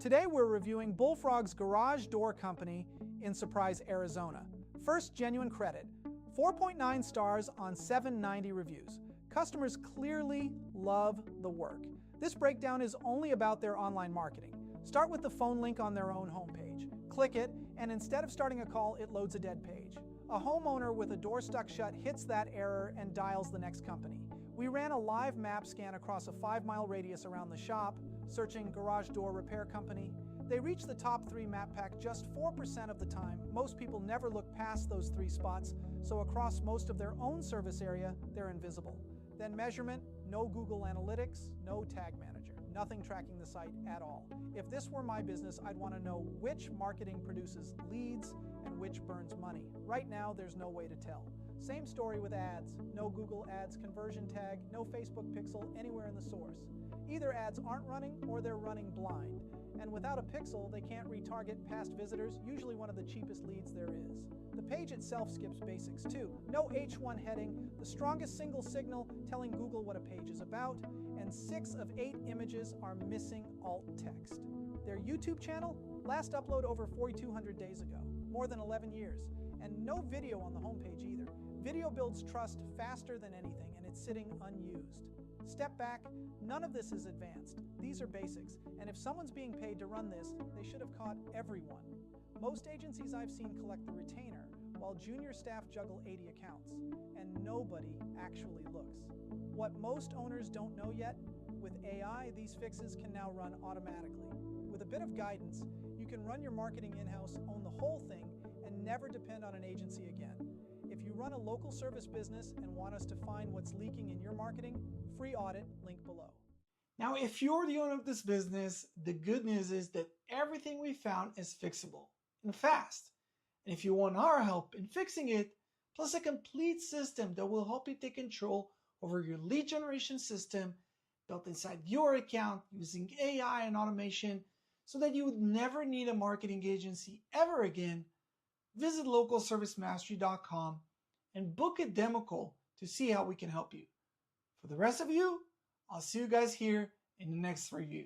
Today we're reviewing Bullfrog's garage door company in Surprise, Arizona. First, genuine credit. 4.9 stars on 790 reviews. Customers clearly love the work. This breakdown is only about their online marketing. Start with the phone link on their own homepage. Click it, and instead of starting a call, it loads a dead page. A homeowner with a door stuck shut hits that error and dials the next company. We ran a live map scan across a 5-mile radius around the shop, searching garage door repair company. They reach the top 3 map pack just 4% of the time. Most people never look past those 3 spots, so across most of their own service area, they're invisible. Then measurement, no Google Analytics, no tag manager, nothing tracking the site at all. If this were my business, I'd want to know which marketing produces leads and which burns money. Right now, there's no way to tell. Same story with ads. No Google Ads conversion tag, no Facebook pixel anywhere in the source. Either ads aren't running or they're running blind. And without a pixel, they can't retarget past visitors, usually one of the cheapest leads there is. The page itself skips basics too. No H1 heading, the strongest single signal telling Google what a page is about, and 6 of 8 images are missing alt text. Their YouTube channel? Last upload over 4,200 days ago, more than 11 years. And no video on the homepage either. Video builds trust faster than anything, and it's sitting unused. Step back, none of this is advanced. These are basics, and if someone's being paid to run this, they should have caught everyone. Most agencies I've seen collect the retainer, while junior staff juggle 80 accounts, and nobody actually looks. What most owners don't know yet, with AI, these fixes can now run automatically. With a bit of guidance, you can run your marketing in-house, own the whole thing, and never depend on an agency again. If you run a local service business and want us to find what's leaking in your marketing, free audit, link below. Now, if you're the owner of this business, the good news is that everything we found is fixable and fast. And if you want our help in fixing it, plus a complete system that will help you take control over your lead generation system built inside your account using AI and automation so that you would never need a marketing agency ever again, visit localservicemastery.com and book a demo call to see how we can help you. For the rest of you, I'll see you guys here in the next review.